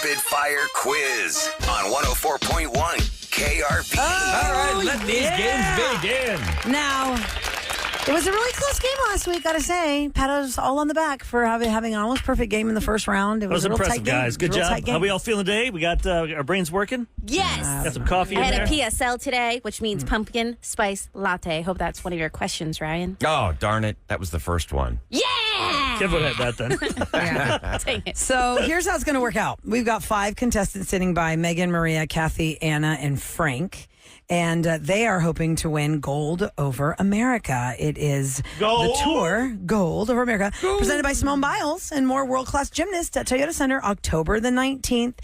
Rapid Fire Quiz on 104.1 KRV. All right, let these games begin. Now, it was a really close game last week, gotta say. Pat us all on the back for having an almost perfect game in the first round. It That was a real impressive, tight game. guys. Good Real job. tight game. How we all feeling today? We got our brains working? Yes. Got some coffee I in had there? a PSL today, which means pumpkin spice latte. Hope that's one of your questions, Ryan. Oh, darn it. That was the first one. Yeah! Kev would have that then. Dang it. So here's how it's going to work out. We've got 5 contestants sitting by: Megan, Maria, Kathy, Anna, and Frank. And they are hoping to win Gold Over America. It is the tour, Gold Over America, presented by Simone Biles and more world-class gymnasts at Toyota Center, October the 19th.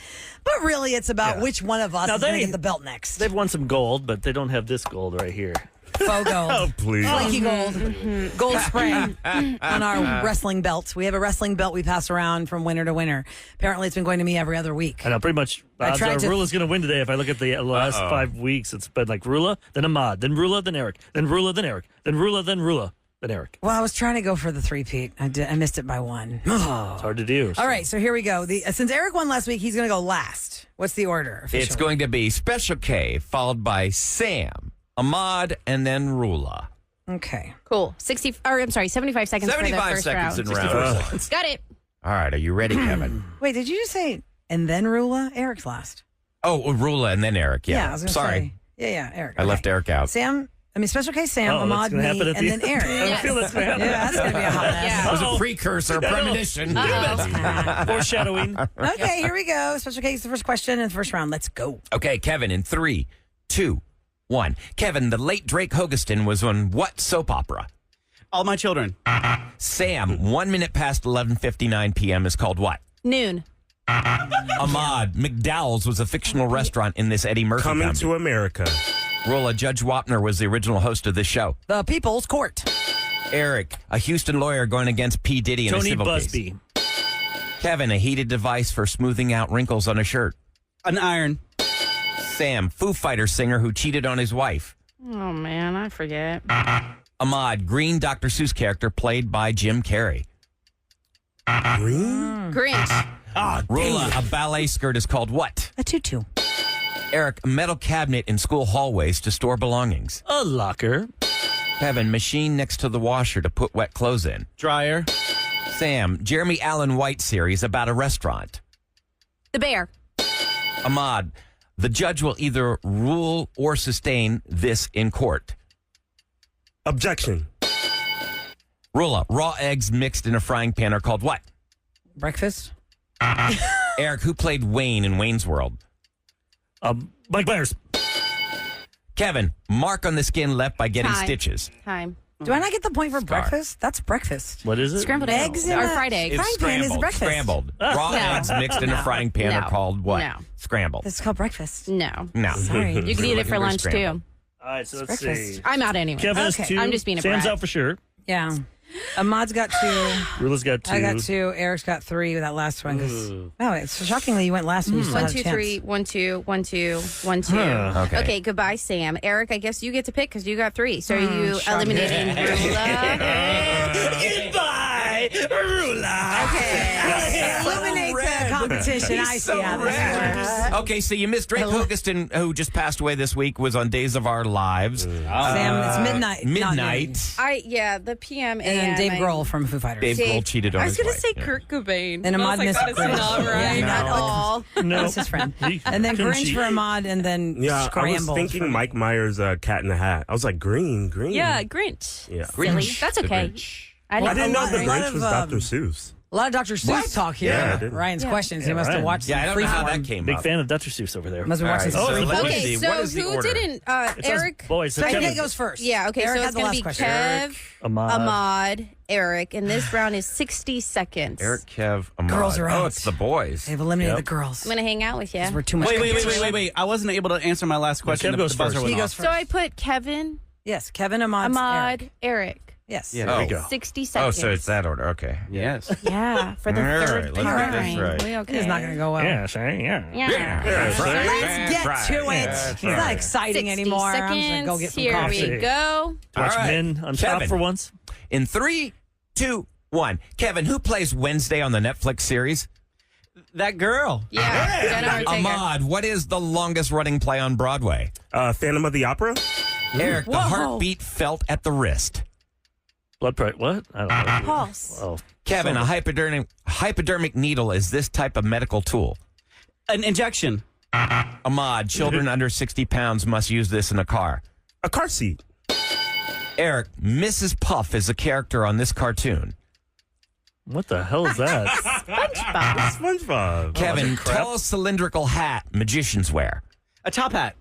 But really, it's about which one of us is going to get the belt next. They've won some gold, but they don't have this gold right here. Faux gold. Oh, please. Flaky gold. Gold spray on our wrestling belt. We have a wrestling belt we pass around from winner to winner. Apparently, it's been going to me every other week. I know, pretty much. Odds are Roula's going to win today. If I look at the last 5 weeks, it's been like Roula, then Ahmad, then Roula, then Eric, then Roula, then Eric, then Roula, then Roula, then Eric. Well, I was trying to go for the three-peat. I missed it by one. It's hard to do. All right, so here we go. Since Eric won last week, he's going to go last. What's the order officially? It's going to be Special K, followed by Sam, Ahmad, and then Roula. Okay. Cool. 75 seconds for the 75 first seconds round. in round. Got it. All right, are you ready, Kevin? Wait, did you just say, and then Roula? Eric's last. Oh, Roula and then Eric. Yeah, I was going to Sorry. say. Yeah, Eric. I left Eric out. Special K, Sam, Oh, that's Ahmad, gonna me, happen at and the then end. Eric. I feel that's going to happen. Yeah, that's going to be a hot mess. Yeah. It was a precursor, a premonition. Foreshadowing. Okay, here we go. Special K is the first question in the first round. Let's go. Okay, Kevin, in 3, 2, 1. Kevin, the late Drake Hogestyn was on what soap opera? All My Children. Sam, 1 minute past 11:59 p.m. is called what? Noon. Ahmad, McDowell's was a fictional restaurant in this Eddie Murphy Coming comedy. to America. Rolla, Judge Wapner was the original host of this show. The People's Court. Eric, a Houston lawyer going against P.Diddy in a Tony civil Busby. case. Kevin, a heated device for smoothing out wrinkles on a shirt. An iron. Sam, Foo Fighter singer who cheated on his wife. Oh, man, I forget. Ahmad, green Dr. Seuss character played by Jim Carrey. Green? Grinch. Rolla, a ballet skirt is called what? A tutu. Eric, a metal cabinet in school hallways to store belongings. A locker. Kevin, machine next to the washer to put wet clothes in. Dryer. Sam, Jeremy Allen White series about a restaurant. The bear. Ahmad, the judge will either rule or sustain this in court. Objection. Rolla, raw eggs mixed in a frying pan are called what? Breakfast. Eric, who played Wayne in Wayne's World? Mike Myers. Kevin, mark on the skin left by getting Time. stitches. Time. Do I not get the point for Scar. breakfast? That's breakfast. What is it? Scrambled Eggs eggs. in Or a- fried eggs. It's Frying pan is scrambled. breakfast. Scrambled. Raw No. eggs mixed in a frying pan No. are called what? No. Scrambled. This is called breakfast. No. No. Sorry. You can eat it for lunch, Scrambled. too. All right, so let's breakfast. see. I'm out anyway. Kevin has Okay. 2. I'm just being a Sam's brat. out for sure. Yeah. Ahmad's got 2. Roula's got 2. I got 2. Eric's got 3 with that last one. Oh, it's shockingly you went last and you still 1, had a 2, chance. 3. 1, 2. 1, 2. 1, 2. Huh. Okay. Goodbye, Sam. Eric, I guess you get to pick because you got 3. So are you shocking. eliminating Roula? Goodbye, Roula. Okay. Eliminate the competition. I see how this works. Okay, so you missed Drake Hogestyn, who just passed away this week, was on Days of Our Lives. Sam, it's midnight. not noon. Midnight. The PM And then Dave Grohl from Foo Fighters. Dave Grohl cheated on I was his going to wife. say Kurt Cobain. And Ahmad missed That's Grinch. not right Yeah, at no. all. No. That's his friend. He And then couldn't Grinch cheat. for Ahmad, and then Yeah, Scrambled. I was thinking Mike Myers' Cat in the Hat. I was like, green. Yeah, Grinch. Yeah. Silly. That's The okay. Grinch. I didn't know the a lot Grinch of, was Dr. Seuss. A lot of Dr. Seuss talk here. Yeah, I didn't. Ryan's questions. He Yeah, must have Ryan. watched Yeah, I don't know how that Freeform. came Big up. fan of Dr. Seuss over there. Must have watched All his right, so Freeform. let's Okay, see. so What is the who order? didn't? It says Eric. boys. So Kevin. Kevin goes first. Yeah, okay, Eric so had it's the going last to be question. Kev, Ahmad. Ahmad, Eric, and this round is 60 seconds. Eric, Kev, Ahmad. Girls are Oh, out. it's the boys. They've eliminated Yep. the girls. I'm going to hang out with you. We're too much Wait. I wasn't able to answer my last question. Kev goes The buzzer first. went He off. goes first. So I put Kevin, Yes, Kevin, Ahmad, Ahmad, Eric. Yes. Yeah, There we Oh. go. 60 Oh, seconds. so it's that order. Okay. Yes. Yeah, for the All right, third let's get time. this right. We okay? It's not going to go well. Yeah, sorry, yeah. Yeah. Let's get to it. Yeah, It's not exciting 60 anymore. I'm just going to seconds. go get some Here coffee. we go. To watch All right. men on top Kevin. for once. In 3, 2, 1. Kevin, who plays Wednesday on the Netflix series? That girl. Yeah, Jenna Ortega. Ahmad, what is the longest running play on Broadway? Phantom of the Opera. Eric, the Whoa. heartbeat felt at the wrist. Blood pressure. What? I don't know. Pulse. Oh, Kevin, a hypodermic needle is this type of medical tool. An injection. Ahmad, children under 60 pounds must use this in a car. A car seat. Eric, Mrs. Puff is a character on this cartoon. what the hell is that? SpongeBob. Kevin, crap. tall cylindrical hat magicians wear. A top hat.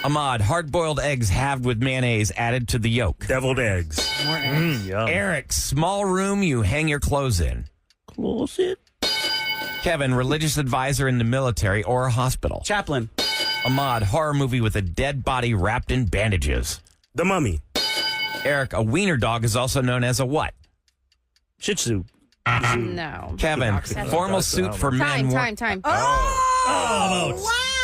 Ahmad, hard-boiled eggs halved with mayonnaise added to the yolk. Deviled eggs. Yum. Eric, small room you hang your clothes in. Close it. Kevin, religious advisor in the military or a hospital. Chaplain. Ahmad, horror movie with a dead body wrapped in bandages. The Mummy. Eric, a wiener dog is also known as a what? Shih Tzu. No. Kevin, Dachshund. formal suit for men. Time. Oh,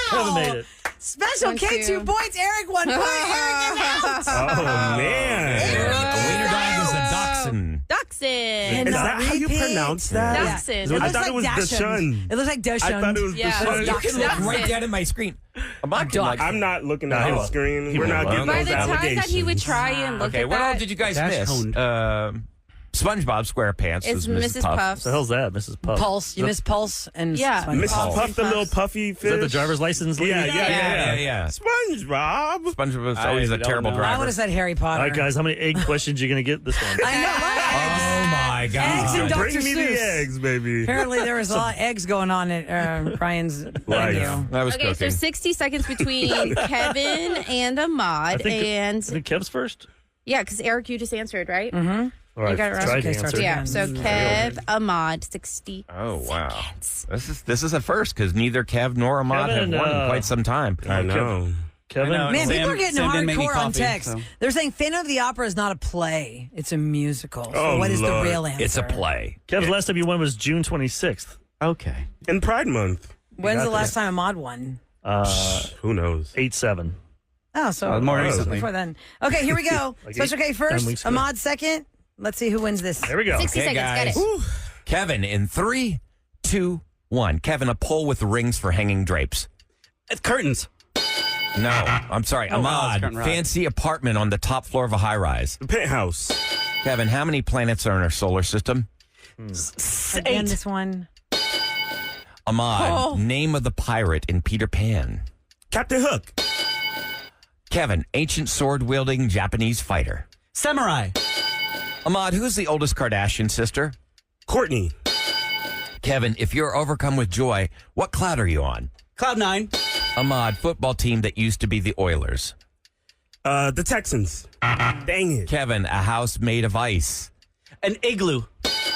Kevin made it. Special 1, K, 2 2. points. Eric, 1 point. Eric is out. Oh, man. A wiener dog is a dachshund. Dachshund. Is that how you Repeat. pronounce that? Yeah. Dachshund. It I looks thought like it was Dachshund. Dachshund. It looks like Dachshund. I thought it was Yeah. Dachshund. You can look Dachshund. right down at my screen. Ahmad can look. I'm not looking No, at he his won't. screen. He We're not won't. getting By those the time allegations. that he would try and look Okay, at what all that, did you guys Dash miss? honed. SpongeBob SquarePants it's was Mrs. Puff. Puff's. The hell's that, Mrs. Puff? Pulse. You missed Pulse and Yeah. SpongeBob. Mrs. Puff, the little puffy fish. Is that the driver's license? lady? Yeah. SpongeBob. SpongeBob was always I a don't terrible know. I driver. would have said Harry Potter. All right, guys, how many egg questions are you going to get this one? I know. Oh my Eggs God! and Dr. Bring me Seuss. the eggs, baby. Apparently, there was a lot of eggs going on at Ryan's venue. That was Okay, so cooking. 60 seconds between Kevin and Ahmad. I And think Kev's first. yeah, because Eric, you just answered, right? All right, got it right. try Okay, to start answer. again. Yeah, so Kev, Ahmad, 60. Oh wow! This is a first because neither Kev nor Ahmad Kevin, have won in quite some time. I know. Kevin. I know. Man, Sam- people are getting Sam didn't make me hardcore on coffee, text. so. They're saying Phantom of the Opera is not a play; it's a musical. So Oh, what is Lord. the real answer? It's a play. Kev's last time you won was June 26th. Okay. In Pride Month. When's got the last this. time Ahmad won? Who knows? 8-7. Oh, so more Oh. recently. before then. Okay, here we go. Like Special K 10 first, weeks ago. Ahmad second. Let's see who wins this. There we go. 60 Okay, seconds, guys. get it. Kevin in 3, 2, 1. Kevin, a pole with rings for hanging drapes. Curtains. No, I'm sorry. wow, it's Ahmad, curtain rod. fancy apartment on the top floor of a high rise. The Penthouse. Kevin, how many planets are in our solar system? Again, 8. this one. Ahmad, Oh. name of the pirate in Peter Pan. Captain Hook. Kevin, ancient sword wielding Japanese fighter. Samurai. Ahmad, who's the oldest Kardashian sister? Courtney. Kevin, if you're overcome with joy, what cloud are you on? Cloud 9. Ahmad, football team that used to be the Oilers. The Texans. Dang it. Kevin, a house made of ice. An igloo.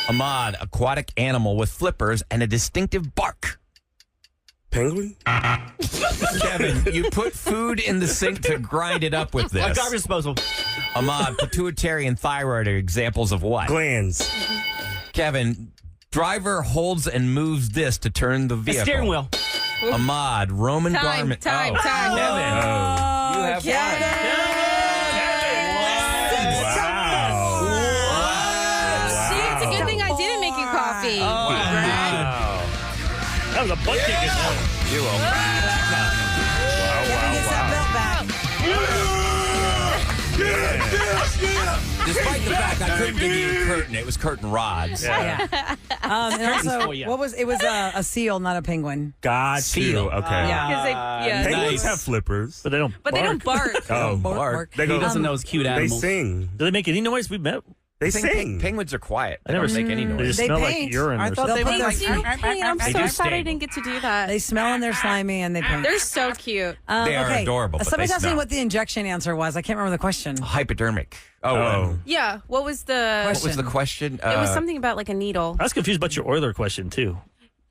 Ahmad, aquatic animal with flippers and a distinctive bark. Penguin. Kevin, you put food in the sink to grind it up with A this. garbage disposal. Ahmad, pituitary and thyroid are examples of what? Glands. Kevin, driver holds and moves this to turn the A vehicle. steering wheel. Ahmad, Roman Time, garment. time. Kevin, you have See, it's a good thing I didn't make you coffee. That was a butt kick. You will. Kevin gets that belt back. Despite the fact I couldn't give you a curtain, it was curtain rods. And also, for ya. what was it? Was a seal, not a penguin. Got Seal. you. Okay. Yeah. Penguins Nice. have flippers. But they don't. But they don't bark. Oh, bark. They He go. doesn't know his cute They animals. sing. Do they make any noise? We met. They I think sing. penguins are quiet. I never They don't make any They noise. just They smell paint. like urine. I or thought something. they They'll were put like. their- do paint. I'm They so do sad I stink. didn't get to do that. They smell and they're slimy and they paint. They're so cute. They are okay. adorable, but Somebody's they asking smell. what the injection answer was. I can't remember the question. Hypodermic. Oh. Yeah. What was the? What was the question? It was something about like a needle. I was confused about your Oiler question too.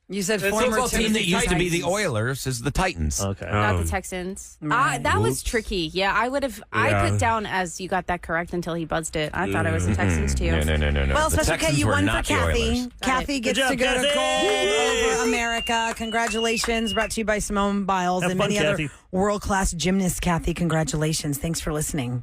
You said The former football team that used to be the Titans. Oilers is the Titans. Okay. Not the Texans. Right. That was Oops. tricky. Yeah, I would have. I Yeah. put down as you got that correct until he buzzed it. I thought it was the Texans too. No. Well, The Special K, Texans you were won for not the Kathy. Oilers. Kathy gets Good to job, go to Kathy. gold over America. Congratulations. Brought to you by Simone Biles Have and fun, many Kathy. other world-class gymnasts. Kathy, congratulations. Thanks for listening.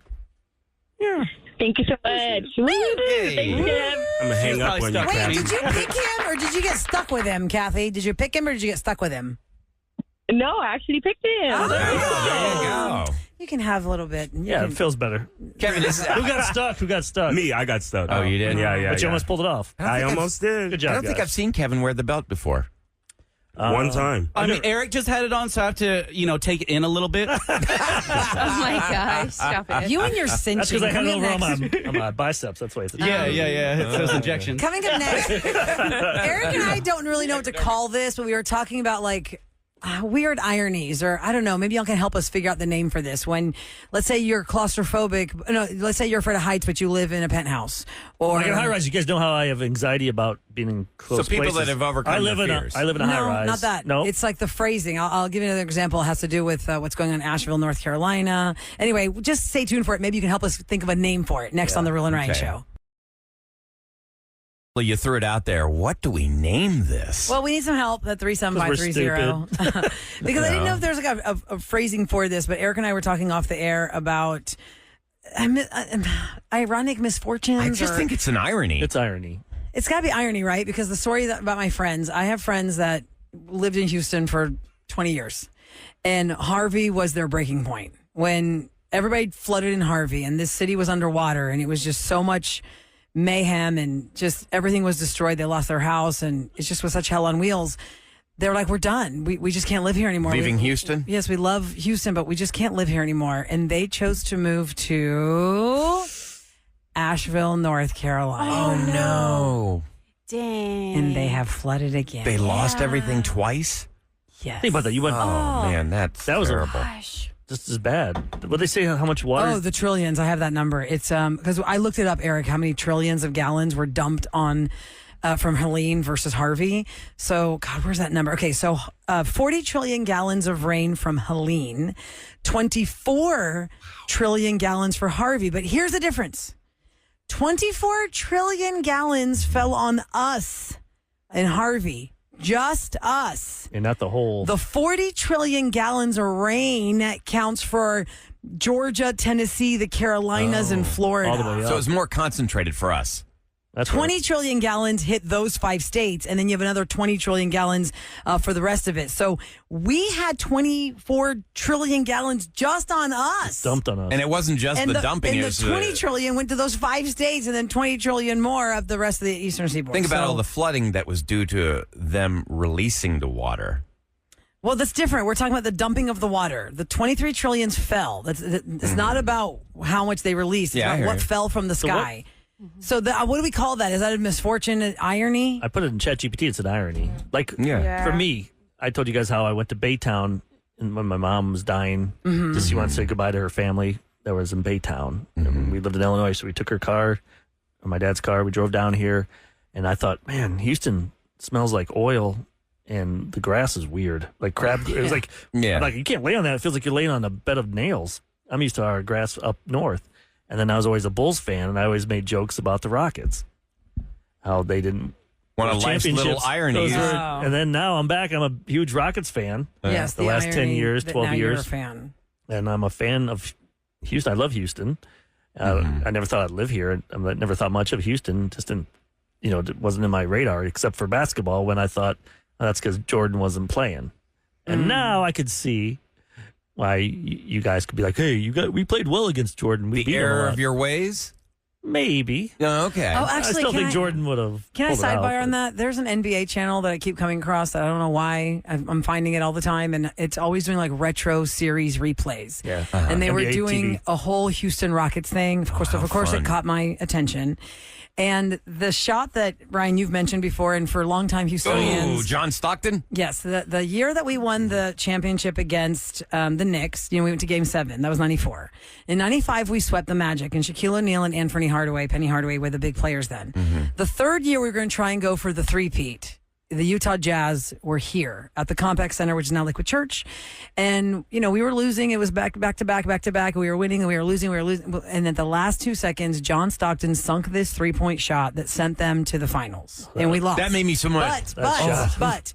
Yeah. Thank you so much. Woo! Thank you, Kev. I'm gonna hang up probably on you, stuck. Wait, Kathy. did you pick him or did you get stuck with him, Kathy? Did you pick him or did you get stuck with him? No, I actually picked him. Oh, There you go. You can have a little bit. Yeah, it feels better. Kevin, Who got stuck? Who got stuck? Me, I got stuck. Oh, you did? Yeah. But you almost pulled it off. I almost did. Good I job, don't think guys. I've seen Kevin wear the belt before. One time. I mean, Eric just had it on, so I have to, take it in a little bit. Oh my gosh, stop it. You and your That's cinching. because I had it Coming over up next. on my biceps. That's why it's yeah. It's those injections. Coming up next, Eric and I don't really know what to call this, but we were talking about weird ironies, or I don't know, maybe y'all can help us figure out the name for this. When, let's say you're claustrophobic, let's say you're afraid of heights, but you live in a penthouse. Or Like in high rise, you guys know how I have anxiety about being in close So people places. that have overcome I live their in fears. I live in a high No, rise. not that. No, It's like the phrasing. I'll give you another example. It has to do with what's going on in Asheville, North Carolina. Anyway, just stay tuned for it. Maybe you can help us think of a name for it next on the Roula and Ryan Okay. show. Well, you threw it out there. What do we name this? Well, we need some help at 37530. Because I didn't know if there's like a phrasing for this, but Eric and I were talking off the air about ironic misfortunes. I just think it's an irony. it's irony. It's got to be irony, right? Because the story about my friends, I have friends that lived in Houston for 20 years, and Harvey was their breaking point. When everybody flooded in Harvey and this city was underwater and it was just so much mayhem and just everything was destroyed. They lost their house and it just was such hell on wheels. They were like, we're done. We just can't live here anymore. Leaving Houston? Yes, we love Houston, but we just can't live here anymore. And they chose to move to Asheville, North Carolina. Oh, no. Dang. And they have flooded again. They lost everything twice? Yes. Think about that. You went. Oh, man, that was a- terrible. Gosh. Just as bad. What they say? How much water? Oh, the trillions. I have that number. It's because I looked it up, Eric, how many trillions of gallons were dumped on from Helene versus Harvey. So, God, where's that number? Okay, so 40 trillion gallons of rain from Helene, 24 trillion gallons for Harvey. But here's the difference. 24 trillion gallons fell on us in Harvey. Just us. and not the whole. The 40 trillion gallons of rain counts for Georgia, Tennessee, the Carolinas, and Florida. all the way up. So it's more concentrated for us. That's 20 right. trillion gallons hit those 5 states, and then you have another 20 trillion gallons for the rest of it. So we had 24 trillion gallons just on us. dumped on us. And it wasn't just And the dumping. and it the was, 20 trillion went to those 5 states, and then 20 trillion more of the rest of the eastern seaboard. Think about So- all the flooding that was due to them releasing the water. Well, that's different. We're talking about the dumping of the water. The 23 trillions fell. It's not about how much they released. It's Yeah, I about hear what you. fell from the So what- sky. So what do we call that? Is that a misfortune, an irony? I put it in ChatGPT. It's an irony. Like Yeah. for me, I told you guys how I went to Baytown and when my mom was dying. Just she wanted to say goodbye to her family that was in Baytown. And we lived in Illinois, so we took her car, or my dad's car. We drove down here, and I thought, man, Houston smells like oil, and the grass is weird, like crab. It was like, Yeah. like you can't lay on that. It feels like you're laying on a bed of nails. I'm used to our grass up north. And then I was always a Bulls fan, and I always made jokes about the Rockets, how they didn't One win of life's little championships. ironies. Those were- Wow. and then now I'm back. I'm a huge Rockets fan. Yes, the last 10 irony years, that 12 now you're years. a fan. And I'm a fan of Houston. I love Houston. I never thought I'd live here. I never thought much of Houston. Just didn't, it wasn't in my radar except for basketball when I thought that's because Jordan wasn't playing. And now I could see why you guys could be like, hey, we played well against Jordan. We The beat him a error lot." of your ways? Maybe. Oh, okay. Oh, I actually, still can think Jordan would have. Can I pulled it out, sidebar on but- that? There's an NBA channel that I keep coming across that I don't know why. I'm finding it all the time, and it's always doing like retro series replays. Yeah. And they were NBA doing TV. a whole Houston Rockets thing. Of course, fun. it caught my attention. And the shot that, Ryan, you've mentioned before, and for longtime Houstonians. Oh, John Stockton? Yes, the year that we won the championship against the Knicks, we went to Game 7. That was 94. In 95, we swept the Magic, and Shaquille O'Neal and Penny Hardaway were the big players then. The third year, we were going to try and go for the three-peat. The Utah Jazz were here at the Compaq Center, which is now Liquid Church. And, we were losing. It was back to back. We were winning and we were losing. And at the last 2 seconds, John Stockton sunk this three-point shot that sent them to the finals. And we lost. That made me so much. But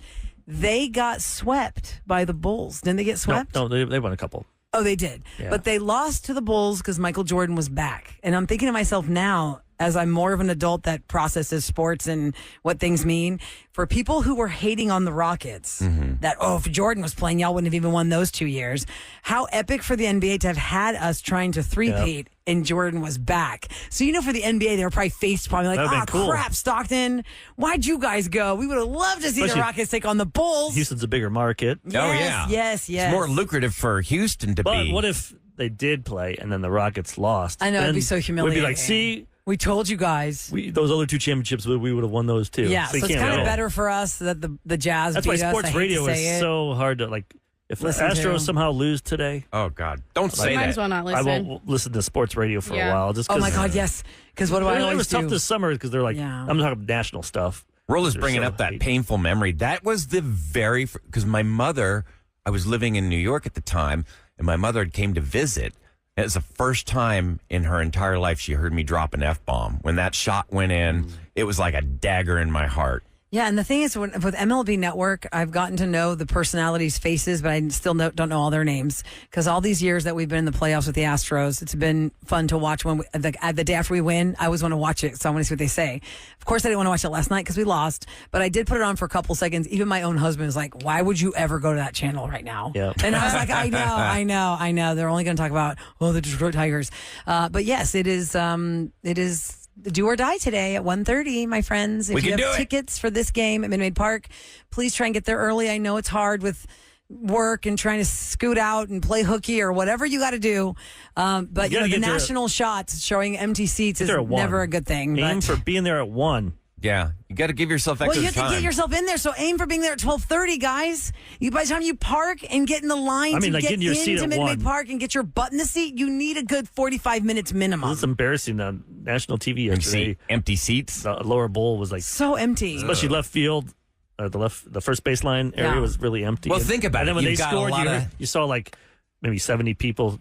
they got swept by the Bulls. Didn't they get swept? No, they won a couple. Oh, they did. Yeah. But they lost to the Bulls because Michael Jordan was back. And I'm thinking to myself now, as I'm more of an adult that processes sports and what things mean, for people who were hating on the Rockets, that, if Jordan was playing, y'all wouldn't have even won those 2 years. How epic for the NBA to have had us trying to three-peat and Jordan was back. So, for the NBA, they were probably face-palming like, cool. crap, Stockton, why'd you guys go? We would have loved to see the Rockets take on the Bulls. Houston's a bigger market. Yes. It's more lucrative for Houston to But be. what if they did play and then the Rockets lost? I know, it'd Then be so humiliating. We'd be like, see, we told you guys. those other 2 championships, we would have won those too. Yeah, so you it's can't kind of win. better for us that the Jazz That's beat why us. sports I hate radio to is say it. so hard to like. If the Listen to. Astros somehow lose today, Oh, God. Don't say Might that. as well not I listen. won't listen to sports radio for Yeah. a while. Just Oh 'cause- my God, yes. Because what do I It always was tough do? this summer because they're like, Yeah. I'm talking national stuff. Roula's They're bringing so up that hate. painful memory. That was the because my mother, I was living in New York at the time, and my mother came to visit. It was the first time in her entire life she heard me drop an F-bomb. When that shot went in, it was like a dagger in my heart. Yeah, and the thing is, with MLB Network, I've gotten to know the personalities' faces, but I still don't know all their names. Because all these years that we've been in the playoffs with the Astros, it's been fun to watch. When the day after we win, I always want to watch it, so I want to see what they say. Of course, I didn't want to watch it last night because we lost, but I did put it on for a couple seconds. Even my own husband was like, "Why would you ever go to that channel right now?" Yeah. And I was like, "I know. They're only going to talk about the Detroit Tigers." But yes, it is. Do or die today at 1:30, my friends. If We you can have do it. tickets for this game at Minute Maid Park, please try and get there early. I know it's hard with work and trying to scoot out and play hooky or whatever you got to do. But You gotta the get there- national shots showing empty seats is There at 1. never a good thing. Aim But, for being there at 1. Yeah, you got to give yourself well, extra you have time. to get yourself in there. So aim for being there at 12:30, guys. By the time you park and get in the line I mean, to like, get getting your seat into at Minute Maid 1. Park and get your butt in the seat, you need a good 45 minutes minimum. It's embarrassing on national TV yesterday. Empty seats. The lower bowl was like, So empty. especially left field. The first baseline area Yeah. was really empty. Well, think about and it. then when You've they got a scored, lot of- you saw like maybe 70 people,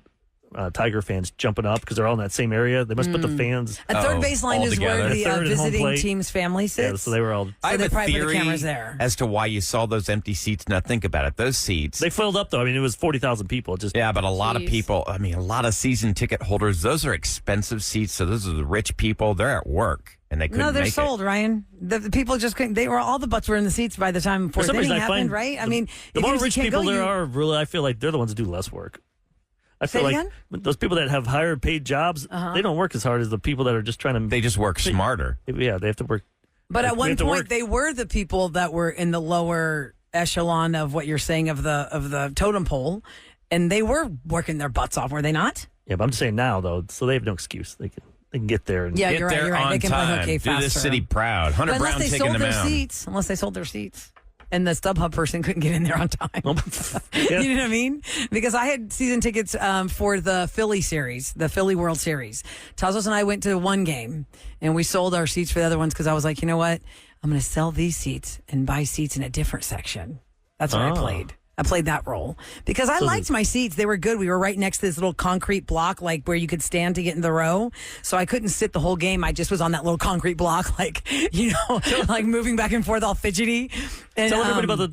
Tiger fans jumping up because they're all in that same area. They must put the fans. A third baseline is where altogether. the Third and home visiting plate. team's family sits. Yeah, so they were all. I have they a probably put the theory cameras there. as to why you saw those empty seats. Now think about it. Those seats. They filled up though. I mean, it was 40,000 people. It just Yeah, but a lot of Jeez. people, a lot of season ticket holders, those are expensive seats. So those are the rich people. They're at work and they couldn't No, they're make sold, Ryan. The people just couldn't. They were all the butts were in the seats by the time For fourth some inning reason, I happened, find right? I the- mean, the if more you rich can't people go, there you- are, really, I feel like they're the ones that do less work. I Say feel it like again? those people that have higher paid jobs, they don't work as hard as the people that are just trying to. They just work smarter. Yeah, they have to work. But They at one have to point, work. they were the people that were in the lower echelon of what you're saying of the totem pole, and they were working their butts off, were they not? Yeah, but I'm just saying now though, so they have no excuse. They can get there. And Yeah, Get you're right. there You're right. on They can play time. hooky Do this faster. city proud. Hunter But unless Brown they taking sold them their out. seats, unless they sold their seats, and the StubHub person couldn't get in there on time. Yeah. You know what I mean? Because I had season tickets for the Philly series, the Philly World Series. Tazos and I went to one game, and we sold our seats for the other ones because I was like, you know what? I'm going to sell these seats and buy seats in a different section. That's what I played. I played that role because I liked my seats. They were good. We were right next to this little concrete block, like where you could stand to get in the row. So I couldn't sit the whole game. I just was on that little concrete block, like, like moving back and forth all fidgety. And, Tell everybody about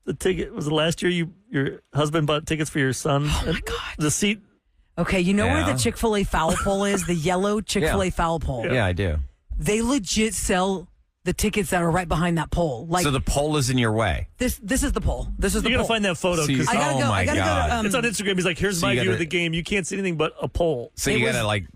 the ticket. Was it last year your husband bought tickets for your son? Oh my God. The seat. Okay, you know where Yeah. the Chick-fil-A foul pole is? The yellow Chick-fil-A Yeah. foul pole. Yeah, I do. They legit sell the tickets that are right behind that pole. Like So the pole is in your way. this is the pole. This is the You gotta pole. find that photo. So you- 'cause I gotta Oh go. my I gotta God. go to, it's on Instagram. He's like, "Here's So my you view of gotta- the game. You can't see anything but a pole." So It you was- gotta like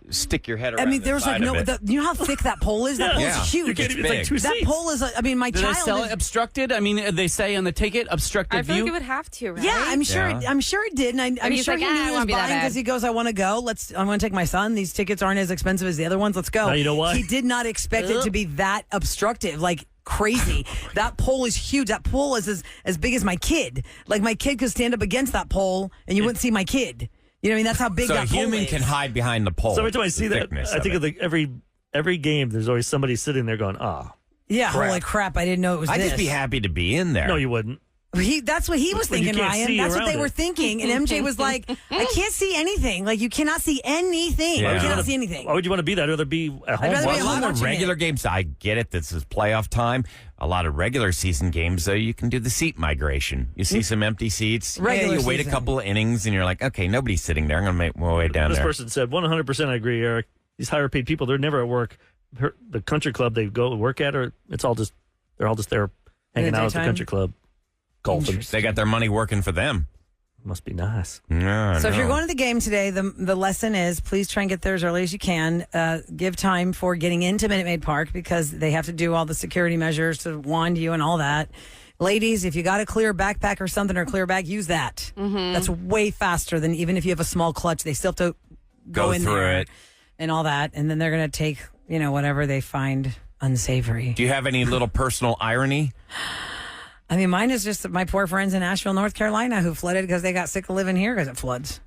stick your head around. I mean, there's like no. You know how thick that pole is? That pole Yeah. is You huge. can't even. It's like big. two That seats. pole is. I mean, my Do they child. sell is- it obstructed? I mean, they say on the ticket obstructed I feel view. like it would have to, right? Yeah, I'm sure. Yeah. I'm sure it did, and I'm he's sure like, he knew "Ah, it he was won't be that buying because bad." he goes, "I want to go. I'm going to take my son. These tickets aren't as expensive as the other ones. Let's go." Now you know why? He did not expect it to be that obstructive, like crazy. That pole is huge. That pole is as big as my kid. Like my kid could stand up against that pole, and you wouldn't see my kid. You know what I mean? That's how big So a that pole human is. can hide behind the pole. So every time I see the that, thickness I think of of every game. There's always somebody sitting there going, "Ah, Yeah, crap. holy crap! I didn't know it was I'd this. just be happy to be in there. no, you wouldn't." That's what he was Well, you thinking, can't Ryan. see That's what around they were it. thinking. And MJ was like, I can't see anything. Like, you cannot see anything. Yeah. You cannot see anything. Why would you want to be that? I'd rather be at home. rather be Well, at a home lot of watching regular it. games, I get it. This is playoff time. A lot of regular season games, though, you can do the seat migration. You see some empty seats. Regular you wait season. a couple of innings, and you're like, okay, nobody's sitting there. I'm going to make my way down This there. person said 100%. I agree, Eric. These higher paid people, they're never at work. The country club they go work at, or they're all just there hanging out at the daytime? country club, golfing. They got their money working for them. Must be nice. Yeah, So if you're going to the game today, the lesson is please try and get there as early as you can. Give time for getting into Minute Maid Park because they have to do all the security measures to wand you and all that. Ladies, if you got a clear backpack or something or a clear bag, use that. That's way faster than even if you have a small clutch. They still have to go in through there it. and all that. And then they're going to take, whatever they find unsavory. Do you have any little personal irony? I mean, mine is just my poor friends in Asheville, North Carolina who flooded because they got sick of living here because it floods.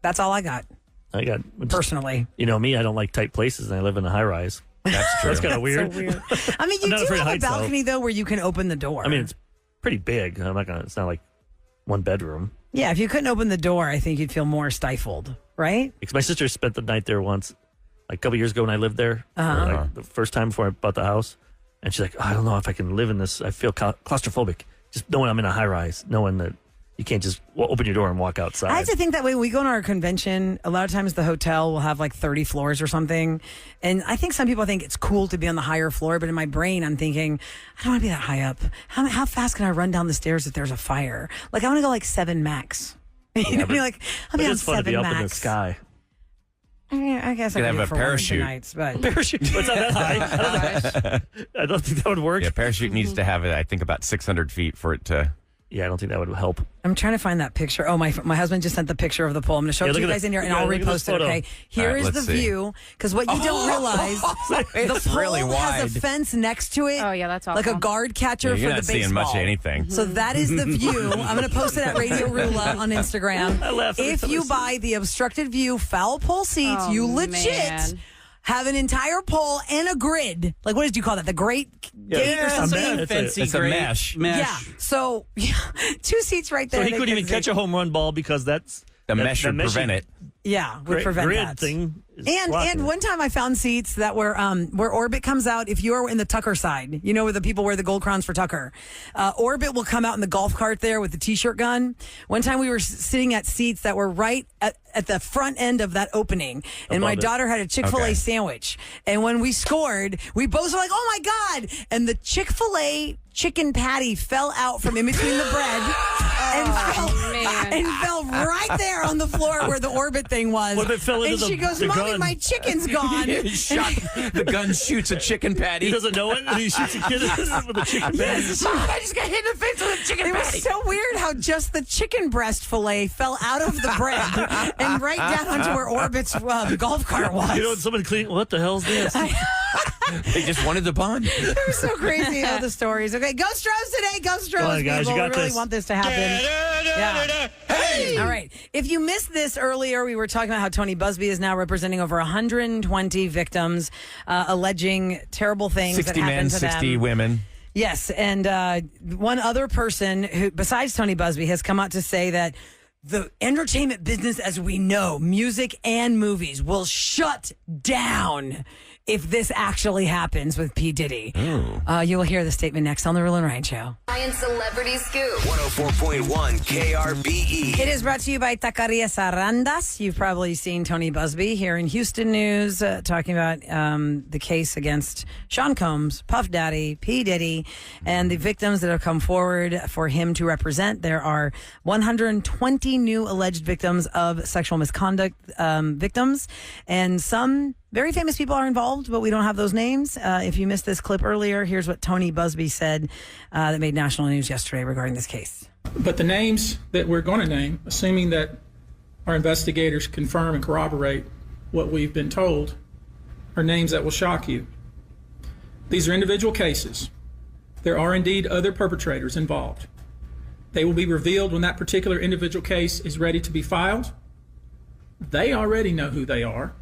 That's all I got I got personally. me. I don't like tight places, and I live in a high rise. That's true. That's kind of weird. So weird. I mean, you I'm not do afraid of have a heights, though. balcony though where you can open the door. I mean, it's pretty big. It's not like one bedroom. yeah, if you couldn't open the door, I think you'd feel more stifled, right? Because my sister spent the night there once, like a couple years ago when I lived there, like the first time before I bought the house. And she's like, I don't know if I can live in this. I feel claustrophobic. Just knowing I'm in a high rise, knowing that you can't just open your door and walk outside. I have to think that way. When we go to our convention, a lot of times the hotel will have like 30 floors or something. And I think some people think it's cool to be on the higher floor, but in my brain, I'm thinking, I don't want to be that high up. How fast can I run down the stairs if there's a fire? Like, I want to go like 7 max. I'll be like, I'll But be on it's fun to 7 be max. up in the sky. I mean, I guess I You could could do have it a for one or two parachute. nights, but Parachute. What's that high? I don't think that would work. Yeah, parachute needs to have it, I think, about 600 feet for it to. Yeah, I don't think that would help. I'm trying to find that picture. Oh, my husband just sent the picture of the pole. I'm going to show it Yeah, to you look at guys the- in here, and yeah, I'll look at this repost it, photo. okay? Here All right, is the let's see. view, because what you don't realize, the It's pole really has a wide. fence next to it. Oh, yeah, that's Like a awful. guard catcher Yeah, for you're the not baseball. seeing much of anything. So that is the view. I'm going to post it at Radio Rula on Instagram. I laugh every If time I you see it. buy the obstructed view foul pole seats, Oh, you legit man. have an entire pole and a grid. Like, what did you call that? The great gate or a something? mesh. Fancy It's a great mesh. Yeah. So, 2 seats right there. So he that couldn't even can catch a home run ball because that's The mesh would prevent it. Yeah, would prevent grid that. thing. Is And blocking it. one time I found seats that were where Orbit comes out. If you are in the Tucker side, you know where the people wear the gold crowns for Tucker. Orbit will come out in the golf cart there with the t-shirt gun. One time we were sitting at seats that were right at the front end of that opening, and my Above it. daughter had a Chick-fil-A Okay. sandwich. And when we scored, we both were like, "Oh my god!" And the Chick-fil-A chicken patty fell out from in between the bread man. and fell right there on the floor where the Orbit thing was. What if it fell into and the- she goes, the "Mommy, gun?" my chicken's gone." The gun shoots a chicken patty. He doesn't know it, and he shoots a kid with a chicken patty. Mom, I just got hit in the face with a chicken patty. It was so weird how just the chicken breast fillet fell out of the bread and right down onto where Orbit's golf cart was. You know, someone clean. What the hell's this? They just wanted the bun. It was so crazy how the stories. Okay, go Stros today. Go Stros, Come on, guys, people. you got We really this. want this to happen. Yeah. Hey! All right. If you missed this earlier, we were talking about how Tony Busby is now representing over 120 victims, alleging terrible things 60 that happened men, to 60 them. women. Yes, and one other person who, besides Tony Busby, has come out to say that the entertainment business as we know, music and movies, will shut down if this actually happens with P.Diddy. You will hear the statement next on The Roula and Ryan Show. Ryan Celebrity Scoop. 104.1 KRBE. It is brought to you by Taqueria Sarandas. You've probably seen Tony Busby here in Houston News talking about the case against Sean Combs, Puff Daddy, P. Diddy, and the victims that have come forward for him to represent. There are 120 new alleged victims of sexual misconduct victims, and some very famous people are involved, but we don't have those names. If you missed this clip earlier, here's what Tony Busby said that made national news yesterday regarding this case. But the names that we're going to name, assuming that our investigators confirm and corroborate what we've been told, are names that will shock you. These are individual cases. There are indeed other perpetrators involved. They will be revealed when that particular individual case is ready to be filed. They already know who they are.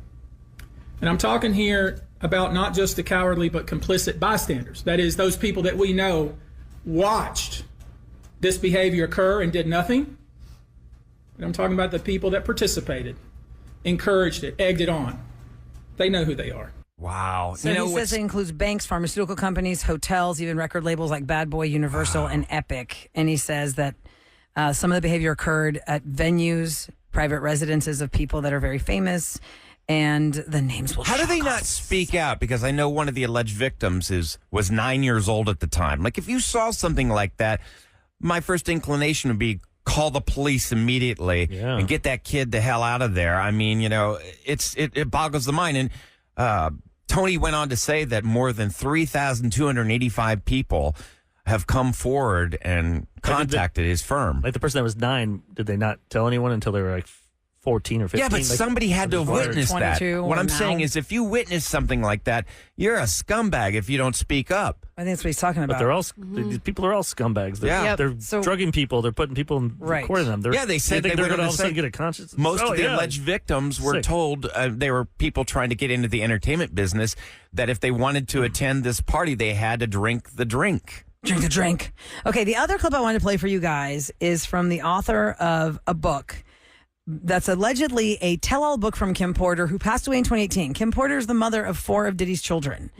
And I'm talking here about not just the cowardly but complicit bystanders. That is, those people that we know watched this behavior occur and did nothing, and I'm talking about the people that participated, encouraged it, egged it on, they know who they are. Wow. So he says it includes banks, pharmaceutical companies, hotels, even record labels like Bad Boy, Universal, and Epic. And he says that some of the behavior occurred at venues, private residences of people that are very famous, and the names will How do they not us. speak out? Because I know one of the alleged victims was 9 years old at the time. Like, if you saw something like that, my first inclination would be call the police immediately and get that kid the hell out of there. I mean, it boggles the mind. And Tony went on to say that more than 3,285 people have come forward and contacted his firm. Like the person that was 9, did they not tell anyone until they were like 14 or 15? Yeah, but somebody had to have witnessed that. What I'm saying is, if you witness something like that, you're a scumbag if you don't speak up. I think that's what he's talking about. But they're all these people are all scumbags. They're drugging people. They're putting people and recording them. They said they're were going to all of a say sudden get a conscience. Most of the alleged victims were told they were people trying to get into the entertainment business, that if they wanted to attend this party, they had to drink the drink. Drink the drink. Okay, the other clip I wanted to play for you guys is from the author of a book that's allegedly a tell-all book from Kim Porter, who passed away in 2018. Kim Porter is the mother of 4 of Diddy's children.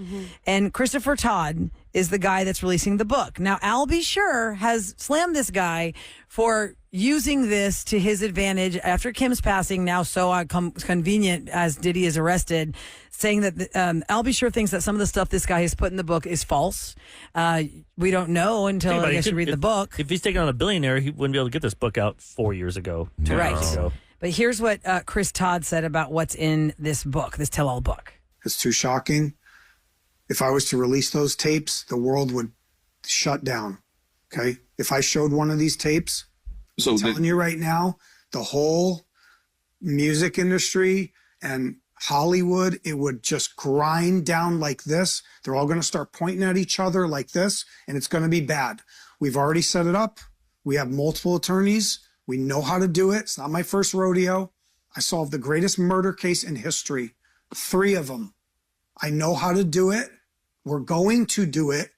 And Christopher Todd is the guy that's releasing the book. Now, Al B. Sure has slammed this guy for using this to his advantage after Kim's passing, now so convenient as Diddy is arrested, saying that Al B. Sure thinks that some of the stuff this guy has put in the book is false. We don't know until I guess you read the book. If he's taking on a billionaire, he wouldn't be able to get this book out 4 years ago. 2 Right. years ago. But here's what Chris Todd said about what's in this book, this tell-all book. It's too shocking. If I was to release those tapes, the world would shut down. Okay? If I showed one of these tapes, I'm telling you right now, the whole music industry and Hollywood, it would just grind down like this. They're all going to start pointing at each other like this, and it's going to be bad. We've already set it up. We have multiple attorneys. We know how to do it. It's not my first rodeo. I solved the greatest murder case in history, 3 of them. I know how to do it. We're going to do it,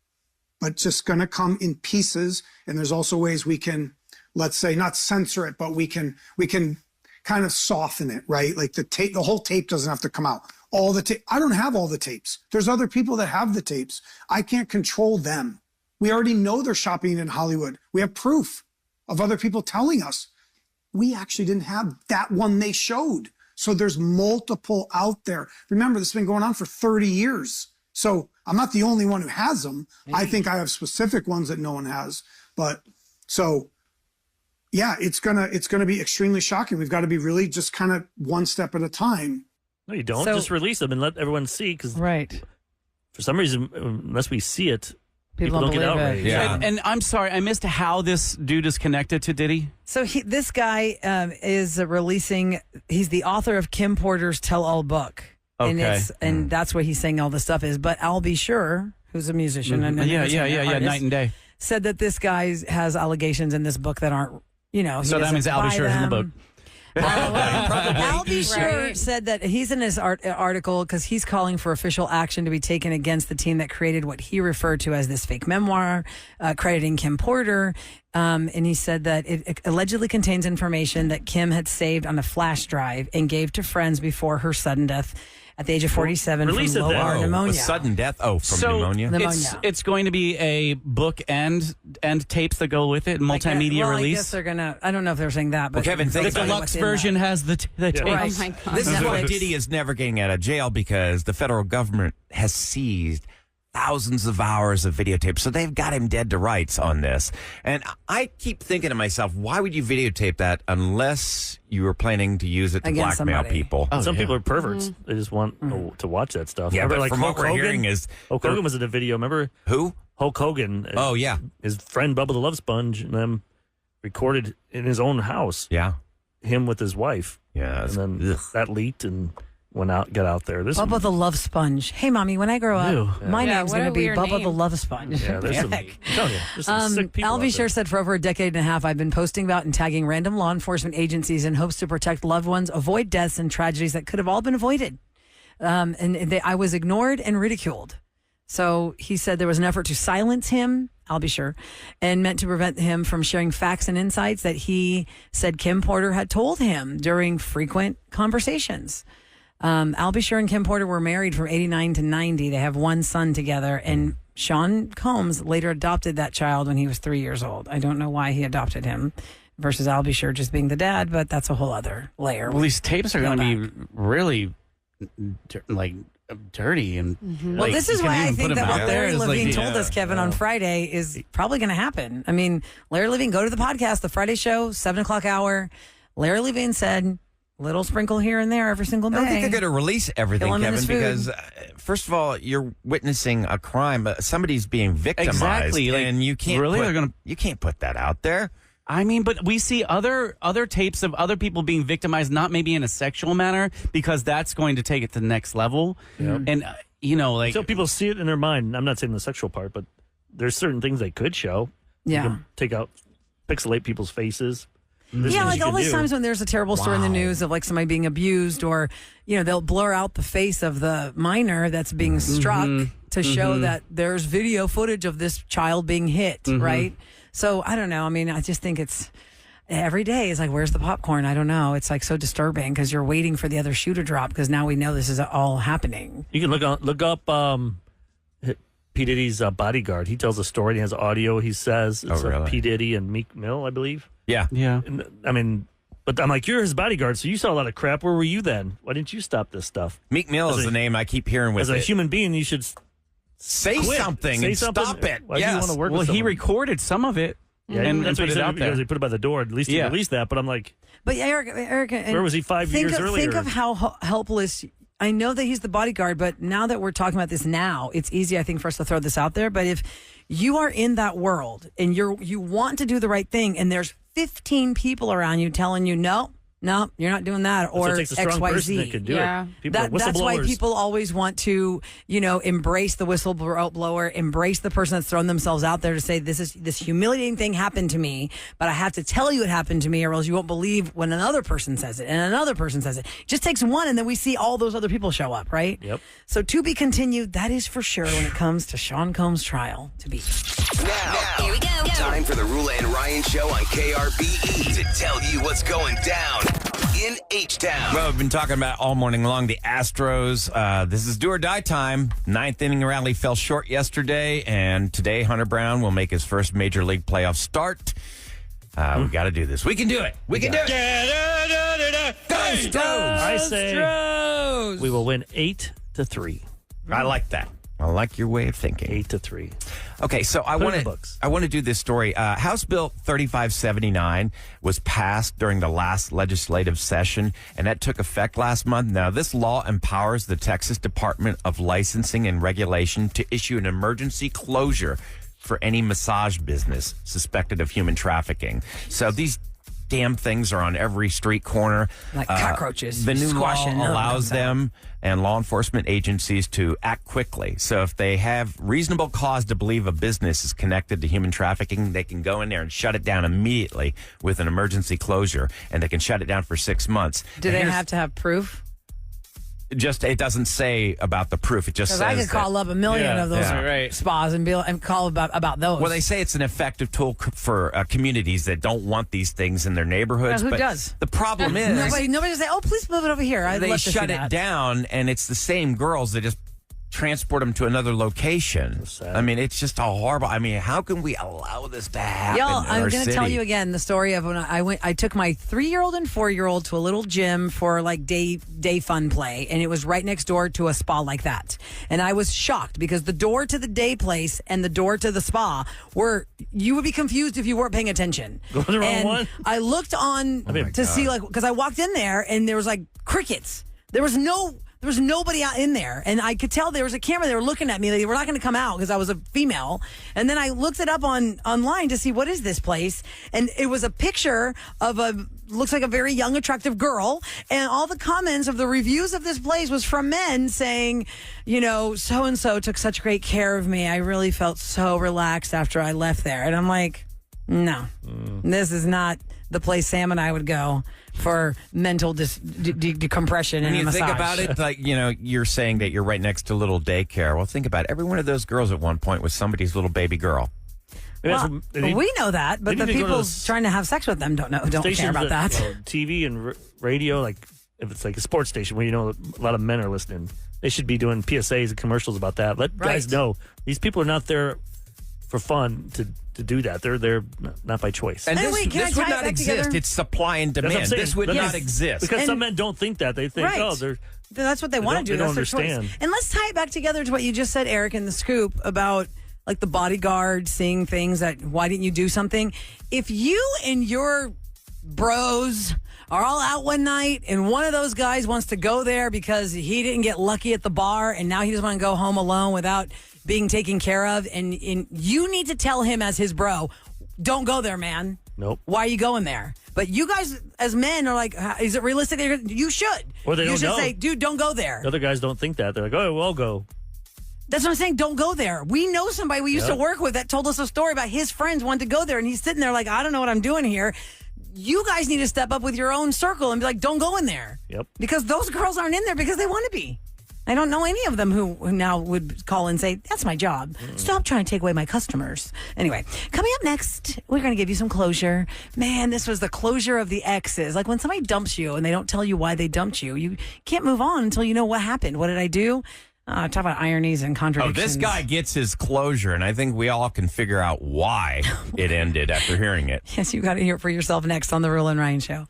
but just going to come in pieces. And there's also ways we can, let's say, not censor it, but we can kind of soften it, right? Like the whole tape doesn't have to come out. All the tape. I don't have all the tapes. There's other people that have the tapes. I can't control them. We already know they're shopping in Hollywood. We have proof of other people telling us. We actually didn't have that one they showed. So there's multiple out there. Remember, this has been going on for 30 years. So I'm not the only one who has them. I think I have specific ones that no one has. But so, yeah, it's gonna be extremely shocking. We've got to be really just kind of one step at a time. No, you don't. Just release them and let everyone see. Because for some reason, unless we see it, people don't get outraged. Yeah. And I'm sorry, I missed how this dude is connected to Diddy. So this guy is releasing. He's the author of Kim Porter's tell-all book. Okay. And that's what he's saying all the stuff is. But Al B. Sure, who's a musician and yeah, artist, night and day, said that this guy has allegations in this book that aren't, so that means Al B. Sure is in the book. Al B. Sure said that he's in his article because he's calling for official action to be taken against the team that created what he referred to as this fake memoir, crediting Kim Porter. And he said that it allegedly contains information that Kim had saved on a flash drive and gave to friends before her sudden death at the age of 47 from low-R pneumonia. A sudden death? Oh, from pneumonia? It's going to be a book and tapes that go with it, multimedia release. I guess they're going to, I don't know if they're saying that, but Kevin, the deluxe version has the tapes. Right. Oh my God. This is why Diddy is never getting out of jail, because the federal government has seized thousands of hours of videotape. So they've got him dead to rights on this. And I keep thinking to myself, why would you videotape that unless you were planning to use it to Against blackmail somebody. people? Some people are perverts. They just want to watch that stuff. Yeah, remember, but from what we're hearing is... Hulk Hogan was in a video. Remember? Who? Hulk Hogan. Oh, yeah. His friend Bubba the Love Sponge and them recorded in his own house. Yeah. Him with his wife. Yeah. And then that leaked and got out there. Bubba the Love Sponge. Hey, Mommy, when I grow up, my name's going to be Bubba the Love Sponge. Yeah, there's some sick people Al B. out Sure there. said for over a decade and a half, I've been posting about and tagging random law enforcement agencies in hopes to protect loved ones, avoid deaths and tragedies that could have all been avoided. I was ignored and ridiculed. So he said there was an effort to silence him. Albisher, and meant to prevent him from sharing facts and insights that he said Kim Porter had told him during frequent conversations. Albisher and Kim Porter were married from 89 to 90. They have one son together, and Sean Combs later adopted that child when he was 3 years old. I don't know why he adopted him versus Albisher just being the dad, but that's a whole other layer. Well, these tapes are going to be really dirty and well, this is why I think that what Larry Levine told us, Kevin, on Friday is probably going to happen. I mean, Larry Levine, go to the podcast, the Friday show, 7:00 hour. Larry Levine said, little sprinkle here and there every single day. I don't think they're going to release everything, Kevin, because first of all, you're witnessing a crime. Somebody's being victimized, exactly, and you can't you can't put that out there. I mean, but we see other tapes of other people being victimized, not maybe in a sexual manner, because that's going to take it to the next level. Yeah. And so people see it in their mind. I'm not saying the sexual part, but there's certain things they could show. Yeah, you can take out, pixelate people's faces. Like all those times when there's a terrible story in the news of like somebody being abused, or they'll blur out the face of the minor that's being struck to show that there's video footage of this child being hit, right? So I don't know. I mean, I just think it's every day is like, where's the popcorn? I don't know. It's like so disturbing because you're waiting for the other shoe to drop because now we know this is all happening. You can look up P. Diddy's bodyguard. He tells a story. He has audio. He says it's P. Diddy and Meek Mill, I believe. Yeah. And, I mean, but I'm like, you're his bodyguard, so you saw a lot of crap. Where were you then? Why didn't you stop this stuff? Meek Mill is the name I keep hearing with as a human being, you should say something and stop it. Why do you want to work with someone? He recorded some of it. Yeah, and that's what put he it said out because there. he put it by the door. At least he released that. But I'm like, but Erica, where was he 5 years earlier? Think of how helpless. I know that he's the bodyguard, but now that we're talking about this now, it's easy, I think, for us to throw this out there. But if you are in that world and you want to do the right thing, and there's 15 people around you telling you no, you're not doing that, or it takes a strong person that could do it. That's why people always want to, embrace the whistleblower, embrace the person that's thrown themselves out there to say this humiliating thing happened to me, but I have to tell you it happened to me, or else you won't believe when another person says it and another person says it. It just takes one, and then we see all those other people show up, right? Yep. So to be continued. That is for sure when it comes to Sean Combs' trial to be. Now, here we go. Time for the Roula and Ryan show on KRBE to tell you what's going down in H-Town. Well, we've been talking about all morning long the Astros. This is do or die time. Ninth inning rally fell short yesterday, and today Hunter Brown will make his first major league playoff start. We got to do this. We can do it. We can do it. Go Astros! I say we will win 8-3. I like that. I like your way of thinking. 8-3. Okay, so I want to do this story. House Bill 3579 was passed during the last legislative session, and that took effect last month. Now, this law empowers the Texas Department of Licensing and Regulation to issue an emergency closure for any massage business suspected of human trafficking. So these damn things are on every street corner. Like cockroaches. The new law allows them and law enforcement agencies to act quickly. So if they have reasonable cause to believe a business is connected to human trafficking, they can go in there and shut it down immediately with an emergency closure, and they can shut it down for 6 months. Do they have to have proof? Just it doesn't say about the proof. It just says I could call up a million of those spas and call about those. Well, they say it's an effective tool for communities that don't want these things in their neighborhoods. Who but does? The problem is nobody say, "Oh, please move it over here." They shut it down, and it's the same girls that just transport them to another location. I mean, it's just a horrible. I mean, how can we allow this to happen? Y'all, I'm going to tell you again the story of when I took my 3-year-old and 4-year-old to a little gym for like day fun play, and it was right next door to a spa like that. And I was shocked because the door to the day place and the door to the spa you would be confused if you weren't paying attention. Go to the wrong one. I looked on to see because I walked in there and there was like crickets. There was nobody out in there, and I could tell there was a camera. They were looking at me. They were not going to come out because I was a female. And then I looked it up online to see what is this place, and it was a picture of looks like a very young, attractive girl. And all the comments of the reviews of this place was from men saying, so and so took such great care of me. I really felt so relaxed after I left there. And I'm like, no, this is not the place Sam and I would go for mental decompression and when you massage. think about it, like, you're saying that you're right next to little daycare. Well, think about it. Every one of those girls at one point was somebody's little baby girl. Well, we know that, but the people trying to have sex with them don't care about that. TV and radio, like if it's like a sports station where a lot of men are listening, they should be doing PSAs and commercials about that. Let guys know these people are not there for fun to do that. They're there not by choice. And this would not exist. Together? It's supply and demand. This would not exist. Because some men don't think that. They think, that's what they want to do. They don't That's understand. Their choice. And let's tie it back together to what you just said, Eric, in the scoop about like the bodyguard seeing things that, why didn't you do something? If you and your bros are all out one night and one of those guys wants to go there because he didn't get lucky at the bar and now he just want to go home alone without being taken care of, and you need to tell him as his bro, don't go there, man. Nope. Why are you going there? But you guys as men are like, is it realistic? You should. Or they don't know. You should say, dude, don't go there. The other guys don't think that. They're like, oh, we'll go. That's what I'm saying. Don't go there. We know somebody we used to work with that told us a story about his friends wanted to go there, and he's sitting there like, I don't know what I'm doing here. You guys need to step up with your own circle and be like, don't go in there. Yep. Because those girls aren't in there because they want to be. I don't know any of them who now would call and say, that's my job. Stop trying to take away my customers. Anyway, coming up next, we're going to give you some closure. Man, this was the closure of the exes. Like when somebody dumps you and they don't tell you why they dumped you, you can't move on until you know what happened. What did I do? Talk about ironies and contradictions. Oh, this guy gets his closure, and I think we all can figure out why it ended after hearing it. Yes, you got to hear it for yourself next on The Roula and Ryan Show.